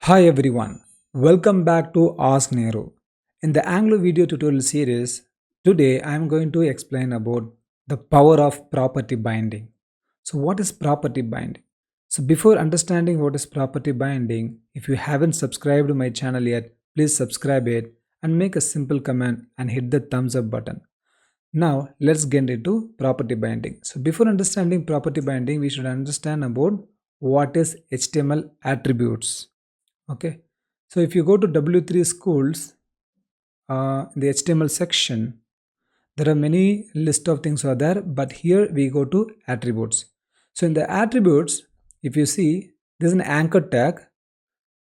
Hi everyone, welcome back to Ask Nehru. In the Anglo video tutorial series, today I am going to explain about the power of property binding. So what is property binding? So before understanding what is property binding, if you haven't subscribed to my channel yet, please subscribe it and make a simple comment and hit the thumbs up button. Now let's get into property binding. So before understanding property binding, we should understand about what is HTML attributes. Okay, so if you go to W3 schools, in the HTML section, there are many list of things are there, but here we go to attributes. So in the attributes, if you see, there is an anchor tag.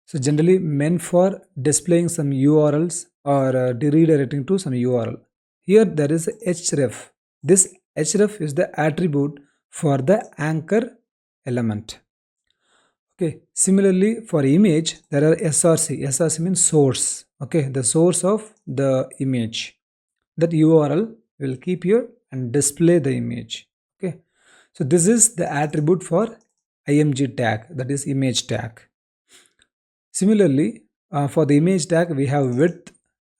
So generally meant for displaying some URLs or redirecting to some URL. Here there is a href. This href is the attribute for the anchor element. Okay, similarly for image, there are src. Src means source. Okay, the source of the image. That URL will keep here and display the image. Okay, so this is the attribute for img tag, that is image tag. Similarly, for the image tag, we have width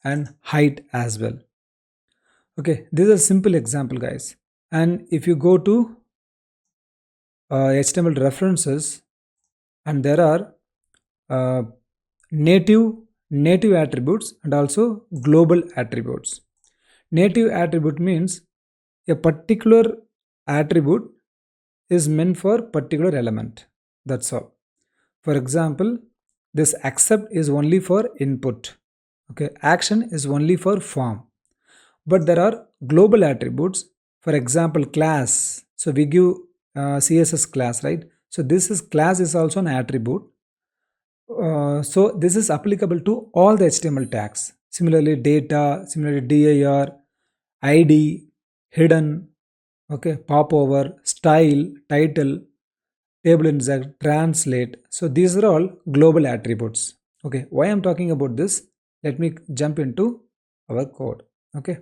and height as well. Okay, this is a simple example, guys. And if you go to HTML references, and there are uh, native attributes and also global attributes. Native attribute means a particular attribute is meant for particular element. That's all. For example, this accept is only for input. Okay, action is only for form. But there are global attributes. For example, class. So we give CSS class, right? So this is class is also an attribute. So this is applicable to all the HTML tags. Similarly, data, similarly dir, id, hidden, okay, popover, style, title, table index, translate. So these are all global attributes. Okay, why I'm talking about this? Let me jump into our code. Okay,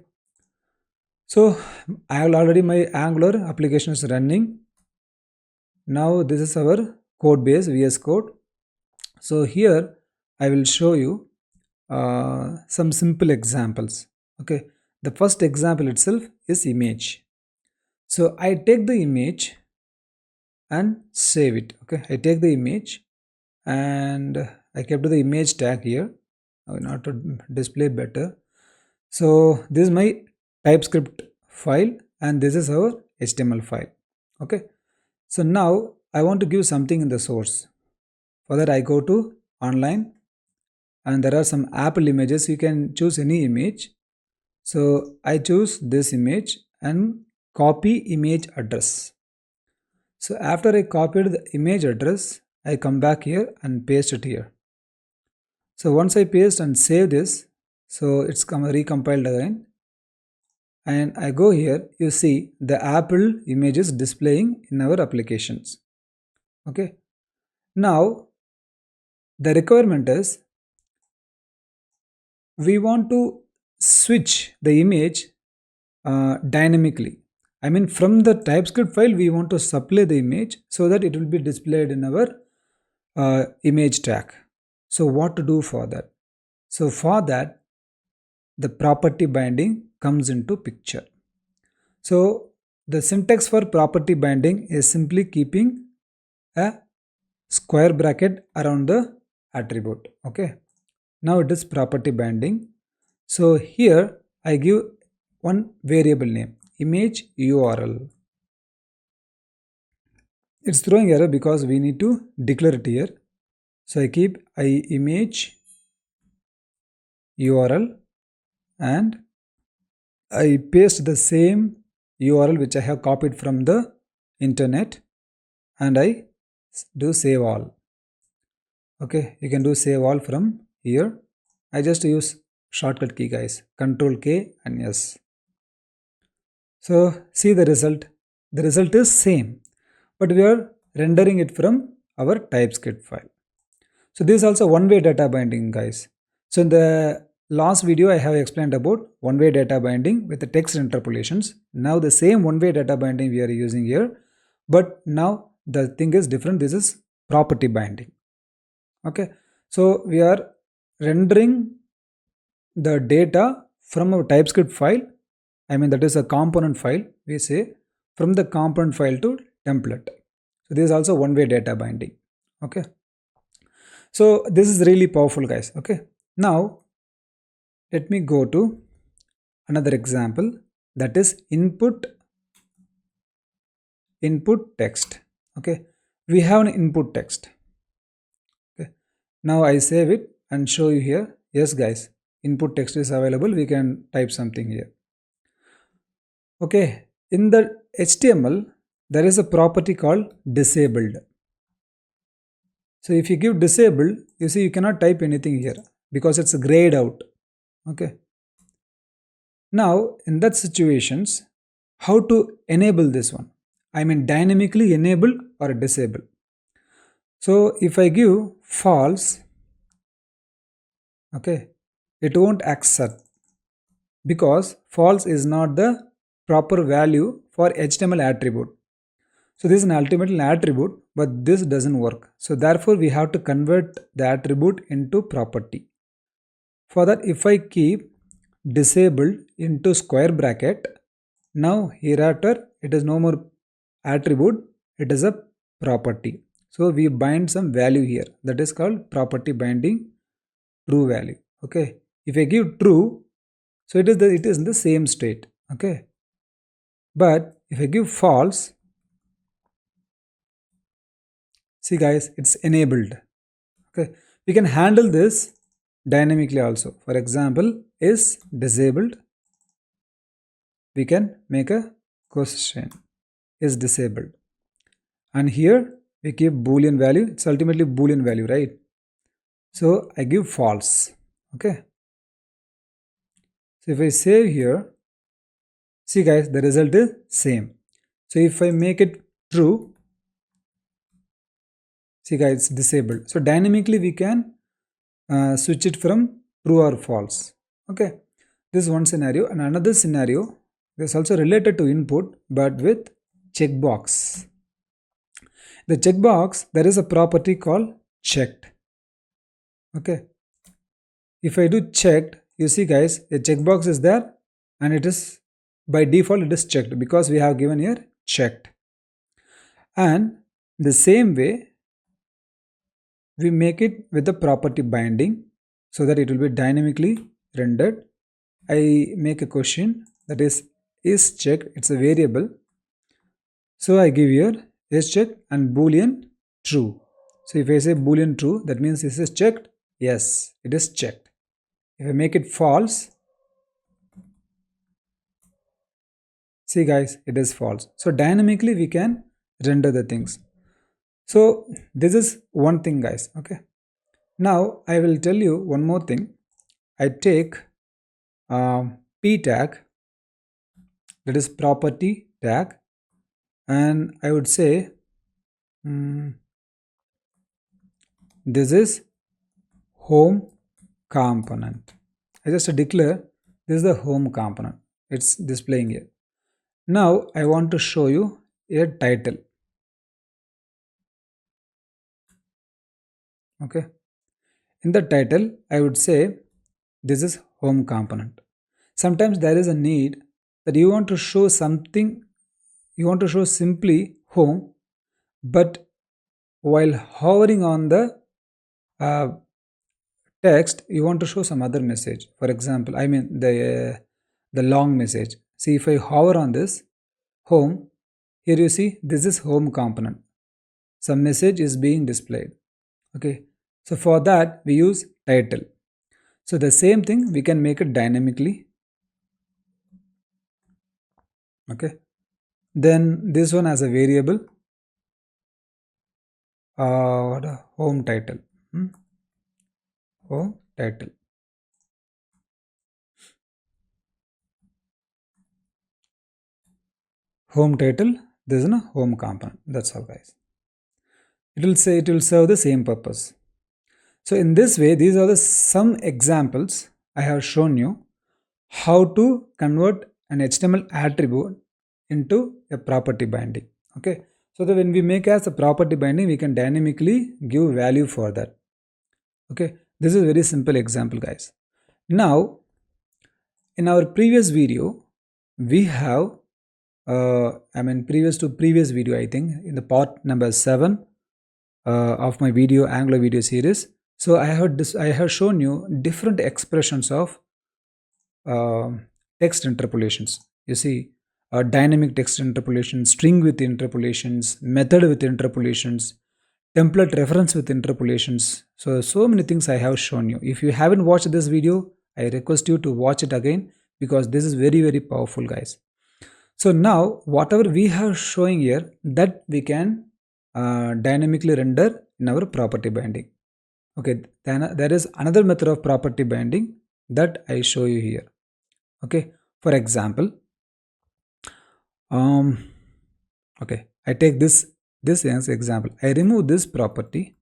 so I have already my Angular application is running. Now this is our code base, VS Code. So here I will show you some simple examples. Okay, the first example itself is image. So I take the image and save it. Okay, I take the image and I kept the image tag here in order to display better. So this is my TypeScript file and this is our HTML file. Okay, so now I want to give something in the source. For that I go to online and there are some Apple images. You can choose any image. So I choose this image and copy image address. So after I copied the image address, I come back here and paste it here. So once I paste and save this, so it's recompiled again. And I go here, you see the Apple images displaying in our applications. Okay. Now the requirement is we want to switch the image dynamically. I mean, from the TypeScript file, we want to supply the image so that it will be displayed in our image tag. So what to do for that? So for that, the property binding comes into picture. So the syntax for property binding is simply keeping a square bracket around the attribute. Okay. Now it is property binding. So here I give one variable name, image URL. It's throwing error because we need to declare it here. So I keep image URL and I paste the same URL which I have copied from the internet and I do save all. Okay, you can do save all from here. I just use shortcut key, guys, Control K and S. So see the result. The result is same, but we are rendering it from our TypeScript file. So this is also one-way data binding, guys. So in the last video I have explained about one-way data binding with the text interpolations. Now the same one-way data binding we are using here, but now the thing is different. This is property binding. Okay, So we are rendering the data from a TypeScript file. I mean, that is a component file. We say from the component file to template. So this is also one-way data binding. Okay. So this is really powerful, guys. Okay. Now let me go to another example, that is input text. Okay. We have an input text. Okay. Now I save it and show you here. Yes, guys, input text is available. We can type something here. Okay. In the HTML, there is a property called disabled. So if you give disabled, you see you cannot type anything here because it's grayed out. Okay. Now in that situations, how to enable this one? I mean dynamically enable or disable. So if I give false, okay, it won't accept because false is not the proper value for HTML attribute. So this is an ultimately an attribute, but this doesn't work. So therefore we have to convert the attribute into property. For that, if I keep disabled into square bracket, now hereafter it is no more attribute, it is a property. So we bind some value here, that is called property binding true value. Okay. If I give true, so it is in the same state. Okay. But if I give false, see guys, it's enabled. Okay. We can handle this dynamically also. For example, is disabled. We can make a question is disabled. And here we keep boolean value. It's ultimately boolean value, right? So I give false. Okay. So if I save here, see guys, the result is same. So if I make it true, see guys, it's disabled. So dynamically we can switch it from true or false. Okay. This is one scenario. And another scenario, this is also related to input, but with checkbox. The checkbox, there is a property called checked. Okay. If I do checked, you see guys, a checkbox is there and it is by default it is checked because we have given here checked. And the same way we make it with the property binding so that it will be dynamically rendered. I make a question that is checked. It's a variable. So I give here is checked and boolean true. So if I say boolean true, that means this is checked. Yes, it is checked. If I make it false, see guys, it is false. So dynamically we can render the things. So this is one thing, guys. Okay. Now I will tell you one more thing. I take p tag, that is property tag, and I would say this is home component. I just declare this is the home component. It's displaying here. Now I want to show you a title. Okay. In the title, I would say this is home component. Sometimes there is a need that you want to show something, you want to show simply home, but while hovering on the uh, text, you want to show some other message. For example, I mean the long message. See, if I hover on this home, here you see this is home component. Some message is being displayed. Okay. So for that we use title. So the same thing we can make it dynamically. Okay. Then this one as a variable. Home title. Home title. Home title. This is a home component. That's all, guys. It will say it will serve the same purpose. So in this way, these are the some examples I have shown you how to convert an HTML attribute into a property binding. Okay. So that when we make as a property binding, we can dynamically give value for that. Okay, this is a very simple example, guys. Now, in our previous video, we have, previous to previous video, I think, in the part number 7 of my video, Anglo video series. So I have shown you different expressions of uh, text interpolations. You see, dynamic text interpolation, string with interpolations, method with interpolations, template reference with interpolations. So many things I have shown you. If you haven't watched this video, I request you to watch it again because this is very, very powerful, guys. So now, whatever we have showing here, that we can dynamically render in our property binding. Okay, then there is another method of property binding that I show you here. Okay, for example, um, okay, I take this as example. I remove this property.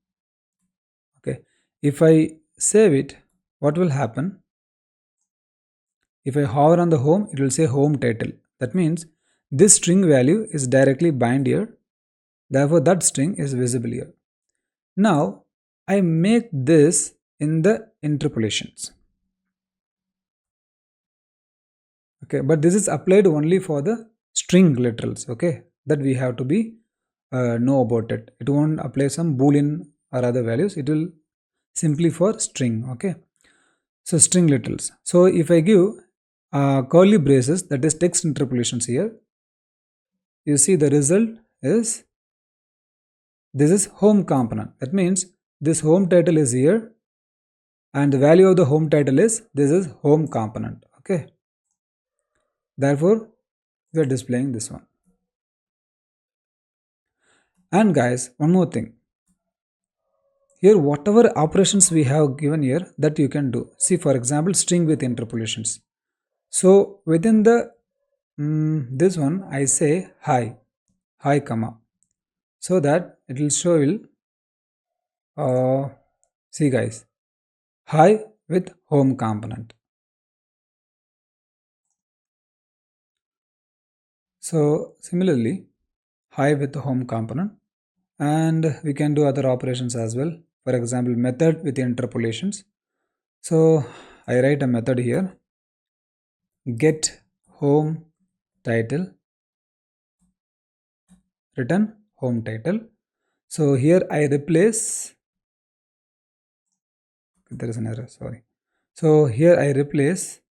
Okay, if I save it, what will happen? If I hover on the home, it will say home title. That means this string value is directly bind here. Therefore, that string is visible here. Now, I make this in the interpolations. Okay, but this is applied only for the string literals. Okay, that we have to be know about it. It won't apply some boolean or other values. It will simply for string. Okay, so string literals. So if I give curly braces, that is text interpolations here, you see the result is this is home component. That means this home title is here and the value of the home title is this is home component. Okay, therefore we are displaying this one. And guys, one more thing. Here whatever operations we have given here, that you can do. See, for example, string with interpolations. So within the this one I say hi comma, so that it will show will see guys, hi with home component. So similarly, hi with the home component, and we can do other operations as well. For example, method with interpolations. So I write a method here, get home title, return home title. So here I replace, there is an error, sorry. So here I replace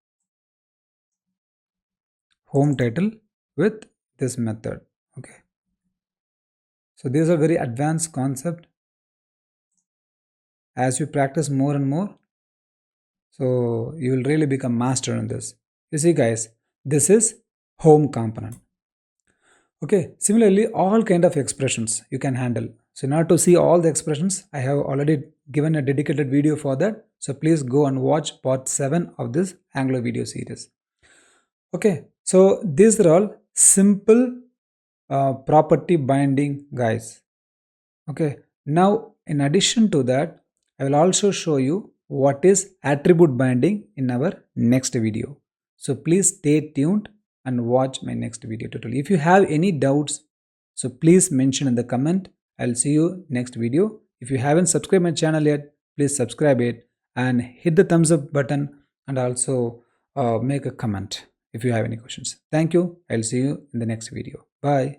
home title with this method. Okay, so these are very advanced concept. As you practice more and more, so you will really become master in this. You see guys, this is home component. Okay, similarly all kind of expressions you can handle. So in order to see all the expressions, I have already given a dedicated video for that. So please go and watch part 7 of this Anglo video series. Okay, so these are all simple property binding, guys. Okay, now in addition to that, I will also show you what is attribute binding in our next video. So please stay tuned and watch my next video tutorial. If you have any doubts, so please mention in the comment. I'll see you next video. If you haven't subscribed my channel yet, please subscribe it and hit the thumbs up button, and also make a comment if you have any questions. Thank you. I'll see you in the next video. Bye.